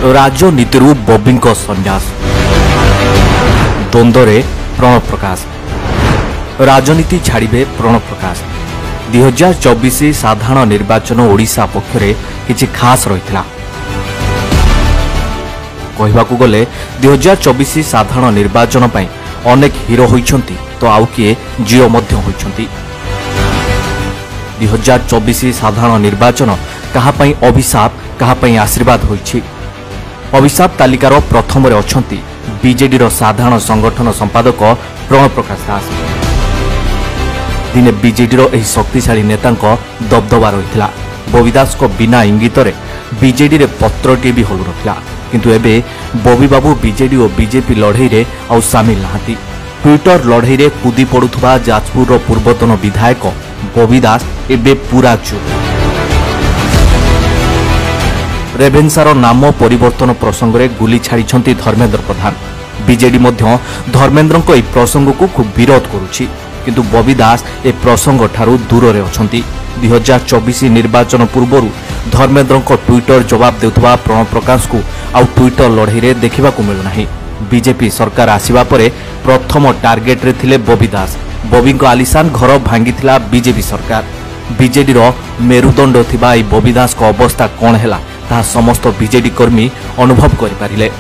राजनीतिरू bobbing संन्यास द्वंद्वे प्रणव प्रकाश राजनीति छाड़े प्रणव प्रकाश 2024 साधारण निर्वाचन ओडिशा पक्षरे किछि खास रहितला। कहबाकू गले 2024 साधारण निर्वाचन पई अनेक हीरो होइछंती तो आउ किए जियो मध्य होइछंती। 2024 साधारण निर्वाचन कहा पई अभिशाप कहा पई आशीर्वाद होइछि। अभिशाप तालिकार प्रथम रे अछंती बीजेडी रो साधारण संगठन संपादक प्रणव प्रकाश दास। दिने बीजेडी रो एही शक्तिशाली नेतांको दबदबा रहितला। बॉबी दास को बिना इंगित रे बीजेडी रे पत्रटी भी हलु नथिला, किंतु एबे बॉबी बाबू बीजेडी और बीजेपी लड़ई रे आउ शामिल नाहांती। ट्विटर लड़ई रे कूदी पड़ुथबा जाजपुर रो पूर्वतन विधायक बॉबी दास एबे पूरा चुप। रेभेन्सार नाम परिवर्तन प्रसंग रे गुली छाड़ी धर्मेंद्र प्रधान। बीजेडी मध्य धर्मेंद्र को प्रसंग को खूब विरोध करुछि, किंतु बॉबी दास ए प्रसंग ठारू दूर रे अछंती। 2024 निर्वाचन पूर्वरु धर्मेंद्र को ट्विटर जवाब देउथबा प्रणव प्रकाश को आउ ट्विटर लड़ई रे देखिबाकू मिलु नाही। बीजेपी सरकार आसीबा परे प्रथम टार्गेट रे थिले बॉबी दास। बॉबी को आलिशान घर भांगिथिला बीजेपी सरकार। बीजेडी रो मेरुदंड थिबा ए बॉबी दास को अवस्था कोन हैला ता समस्त बीजेडी कर्मी अनुभव करि पारिले।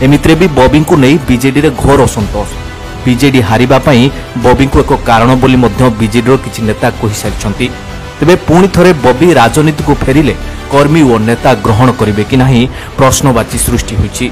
एमित्रे भी बॉबी को नहीं बीजेडी रे घोर असंतोष। बीजेडी हारिबा पई बॉबी को एक कारण बोली मध्य बीजेडी रो किछि नेता कहि सारिछंती। तबे पुणी थरे बॉबी राजनीति को फेरिले कर्मी और नेता ग्रहण करिवे कि नाही प्रश्नवाची सृष्टि होइछि।